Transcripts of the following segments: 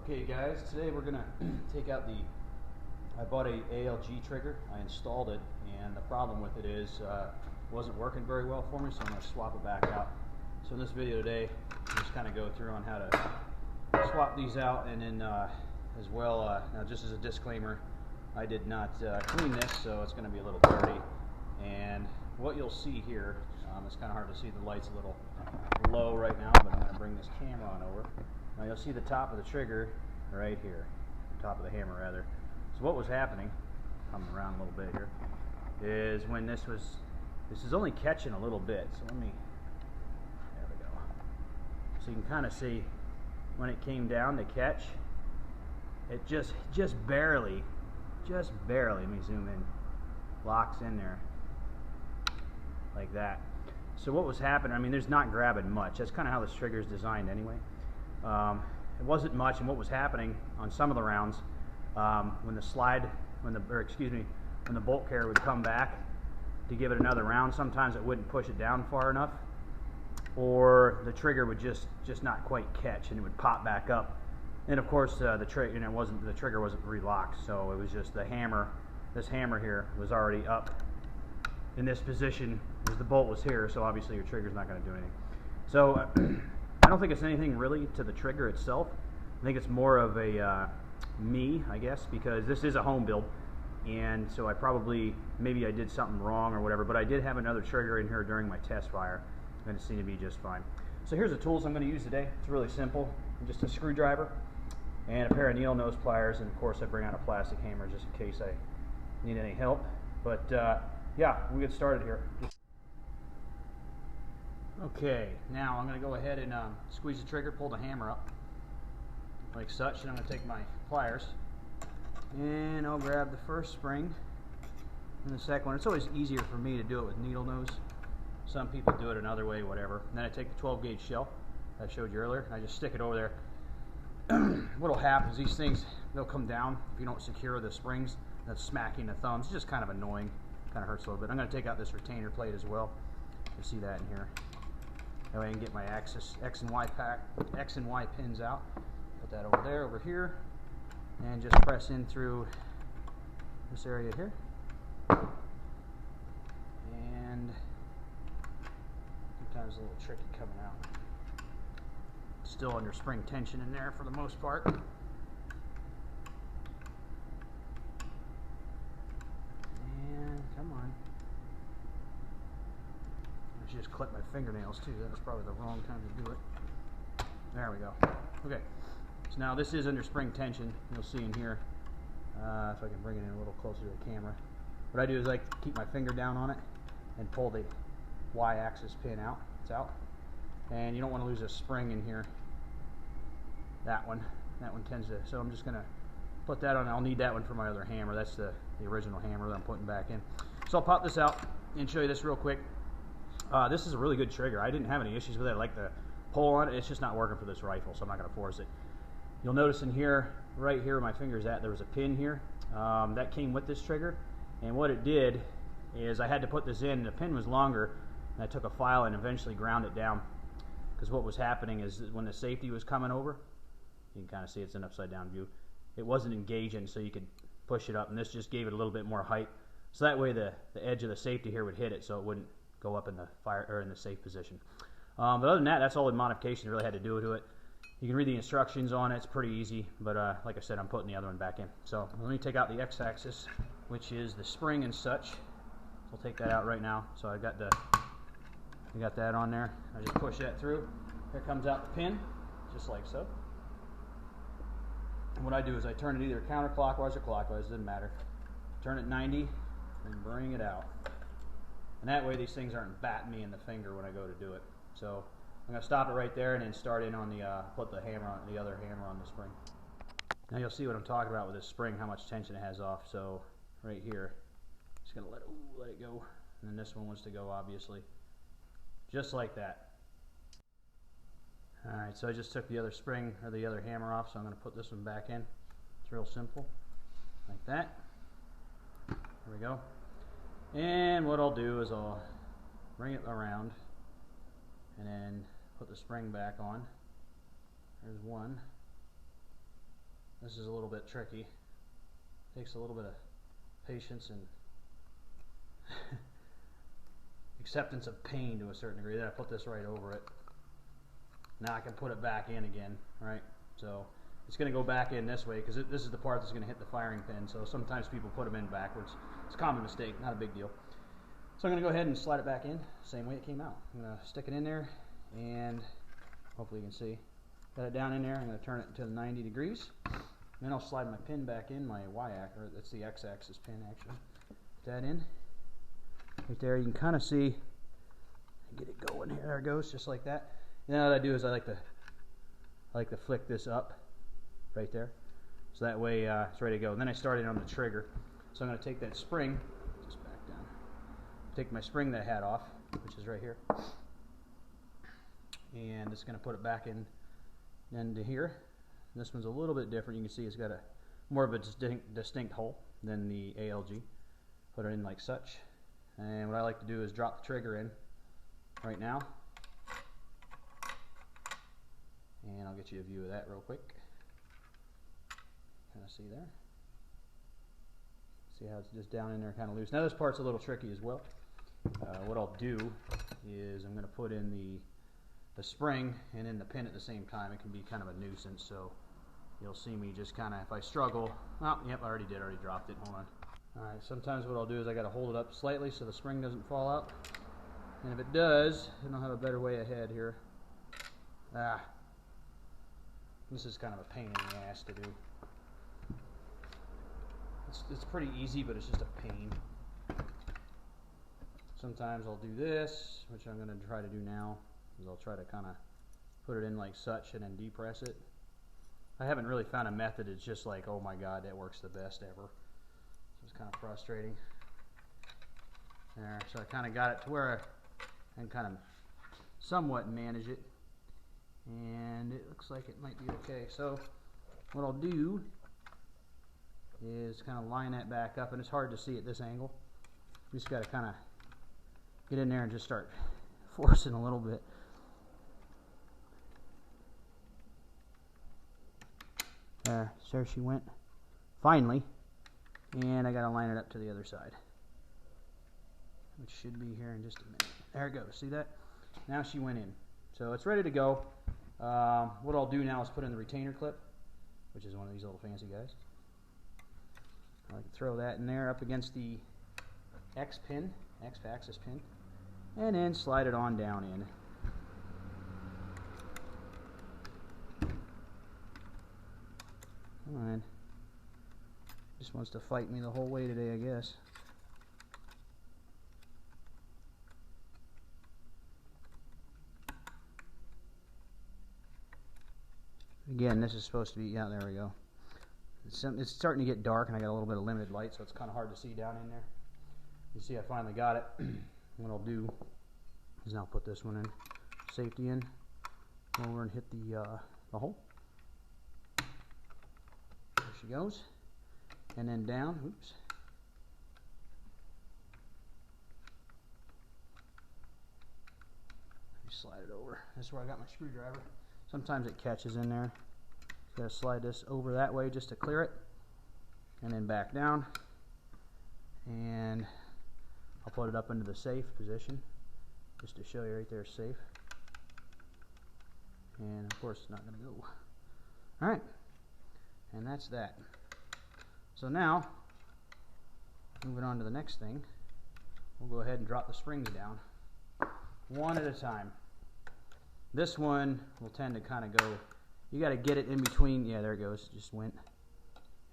Okay guys, today we're going to take out I bought a ALG trigger. I installed it, and the problem with it is it wasn't working very well for me, so I'm going to swap it back out. So in this video today, I'll just kind of go through on how to swap these out, and then as well, now just as a disclaimer, I did not clean this, so it's going to be a little dirty. And what you'll see here, it's kind of hard to see, the light's a little low right now, but I'm going to bring this camera on over. Now you'll see the top of the trigger right here, top of the hammer rather. So what was happening, coming around a little bit here, is when this is only catching a little bit. So there we go. So you can kind of see when it came down to catch, it just barely, let me zoom in, locks in there like that. So what was happening, I mean, there's not grabbing much. That's kind of how this trigger is designed anyway. It wasn't much, and what was happening on some of the rounds, when the bolt carrier would come back to give it another round, sometimes it wouldn't push it down far enough, or the trigger would just not quite catch, and it would pop back up. And of course, the trigger wasn't relocked, so it was just the hammer. This hammer here was already up in this position as the bolt was here, so obviously your trigger's not going to do anything. So I don't think it's anything really to the trigger itself. I think it's more of a me, I guess, because this is a home build, and so maybe I did something wrong or whatever, but I did have another trigger in here during my test fire, and it seemed to be just fine. So here's the tools I'm going to use today. It's really simple. Just a screwdriver and a pair of needle nose pliers, and of course I bring out a plastic hammer just in case I need any help. But yeah, we'll get started here. Okay, now I'm going to go ahead and squeeze the trigger, pull the hammer up like such, and I'm going to take my pliers and I'll grab the first spring and the second one. It's always easier for me to do it with needle nose. Some people do it another way, whatever. And then I take the 12 gauge shell I showed you earlier, and I just stick it over there. What'll happen is these things, they'll come down if you don't secure the springs. That's smacking the thumbs. It's just kind of annoying, kind of hurts a little bit. I'm going to take out this retainer plate as well. You see that in here. That way I can get my X and Y pins out. Put that over there, over here, and just press in through this area here. And sometimes a little tricky coming out. Still under spring tension in there for the most part. And come on. I should just clip my fingernails too. That was probably the wrong time to do it. There we go. Okay. So now this is under spring tension. You'll see in here, if I can bring it in a little closer to the camera. What I do is I keep my finger down on it and pull the Y-axis pin out. It's out. And you don't want to lose a spring in here. That one tends to, so I'm just going to put that on. I'll need that one for my other hammer. That's the original hammer that I'm putting back in. So I'll pop this out and show you this real quick. This is a really good trigger. I didn't have any issues with it. I like the pull on it. It's just not working for this rifle, so I'm not going to force it. You'll notice in here, right here where my finger's at, there was a pin here. That came with this trigger, and what it did is I had to put this in, and the pin was longer, and I took a file and eventually ground it down, because what was happening is when the safety was coming over, you can kind of see it's an upside down view, it wasn't engaging, so you could push it up, and this just gave it a little bit more height, so that way the edge of the safety here would hit it, so it wouldn't go up in the fire or in the safe position. But other than that, that's all the modification really had to do to it. You can read the instructions on it. It's pretty easy, but like I said, I'm putting the other one back in. So let me take out the X-axis, which is the spring and such. So I'll take that out right now. So I got that on there. I just push that through. Here comes out the pin, just like so. And what I do is I turn it either counterclockwise or clockwise, doesn't matter. Turn it 90 and bring it out. And that way these things aren't batting me in the finger when I go to do it. So I'm going to stop it right there and then start in on put the other hammer on the spring. Now you'll see what I'm talking about with this spring, how much tension it has off. So right here, just going to let it go. And then this one wants to go, obviously. Just like that. Alright, so I just took the other spring, or the other hammer off, so I'm going to put this one back in. It's real simple. Like that. There we go. And what I'll do is I'll bring it around and then put the spring back on. There's one. This is a little bit tricky. Takes a little bit of patience and acceptance of pain to a certain degree. Then I put this right over it. Now I can put it back in again, right? So it's going to go back in this way because this is the part that's going to hit the firing pin. So sometimes people put them in backwards. It's a common mistake, not a big deal. So I'm going to go ahead and slide it back in, same way it came out. I'm going to stick it in there, and hopefully you can see. Got it down in there. I'm going to turn it to 90 degrees. Then I'll slide my pin back in, my y-axis, or that's the x-axis pin actually. Put that in. Right there, you can kind of see, get it going here. There it goes, just like that. Now what I do is I like to flick this up right there, so that way it's ready to go. And then I start it on the trigger. So I'm going to take that spring, just back down. Take my spring that I had off, which is right here, and it's going to put it back in into here. This one's a little bit different. You can see it's got a more of a distinct hole than the ALG. Put it in like such. And what I like to do is drop the trigger in right now. And I'll get you a view of that real quick. Kind of see there. See how it's just down in there kind of loose. Now this part's a little tricky as well. What I'll do is I'm going to put in the spring and in the pin at the same time. It can be kind of a nuisance, so you'll see me just kind of, if I struggle, oh, yep, I already dropped it, hold on. Alright, sometimes what I'll do is I got to hold it up slightly so the spring doesn't fall out. And if it does, then I'll have a better way ahead here. This is kind of a pain in the ass to do. It's pretty easy, but it's just a pain. Sometimes I'll do this, which I'm going to try to do now, is I'll try to kind of put it in like such and then depress it. I haven't really found a method that's just like, oh my god, that works the best ever. So it's kind of frustrating. There, so I kind of got it to where I can kind of somewhat manage it. And it looks like it might be okay. So what I'll do is kind of line that back up, and it's hard to see at this angle. You just got to kind of get in there and just start forcing a little bit. There she went, finally, and I got to line it up to the other side, which should be here in just a minute. There it goes. See that? Now she went in, so it's ready to go. What I'll do now is put in the retainer clip, which is one of these little fancy guys. I can throw that in there up against the X-axis pin, and then slide it on down in. Come on. Just wants to fight me the whole way today, I guess. Again, this is supposed to be, yeah, there we go. It's starting to get dark, and I got a little bit of limited light, so it's kind of hard to see down in there. You see I finally got it. What I'll do is now put this one in, safety in, over and hit the hole. There she goes. And then down, oops. Slide it over. This is where I got my screwdriver. Sometimes it catches in there. Just gotta slide this over that way just to clear it. And then back down. And I'll put it up into the safe position, just to show you right there, safe. And of course it's not going to go. Alright, and that's that. So now, moving on to the next thing, we'll go ahead and drop the springs down, one at a time. This one will tend to kind of go, you got to get it in between, yeah, there it goes, just went,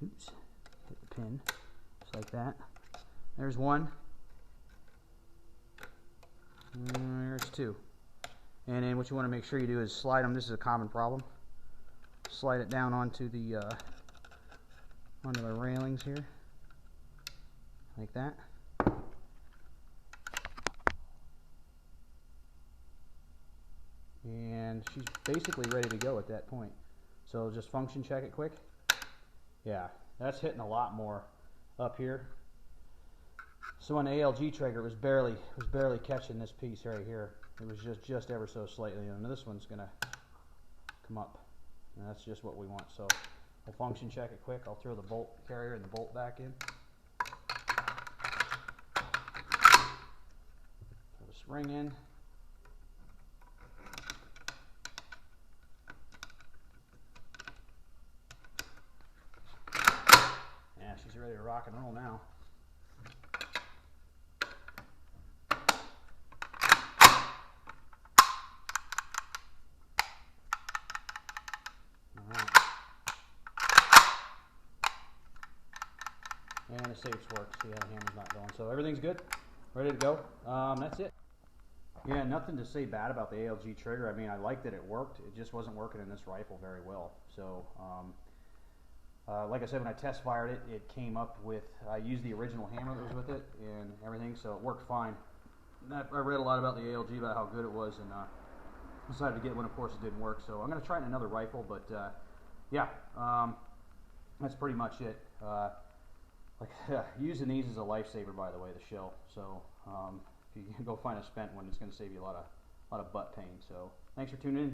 oops, hit the pin, just like that. There's one. There's two. And then what you want to make sure you do is slide them. This is a common problem. Slide it down onto the railings here, like that. And she's basically ready to go at that point. So just function check it quick. Yeah, that's hitting a lot more up here. So on the ALG Trigger, it was barely catching this piece right here. It was just ever so slightly. And this one's gonna come up, and that's just what we want. So We'll function check it quick. I'll throw the bolt carrier and the bolt back in. Throw the spring in. Yeah, she's ready to rock and roll now. And the safes work. See how the hammer's not going. So everything's good. Ready to go. That's it. Yeah, nothing to say bad about the ALG trigger. I mean, I liked that it worked. It just wasn't working in this rifle very well. So, like I said, when I test fired it, it came up with, I used the original hammer that was with it and everything, so it worked fine. I read a lot about the ALG, about how good it was, and decided to get one. Of course, it didn't work. So I'm going to try it in another rifle, but yeah, that's pretty much it. Using these is a lifesaver, by the way, the shell. So if you can go find a spent one, it's going to save you a lot of butt pain. So thanks for tuning in.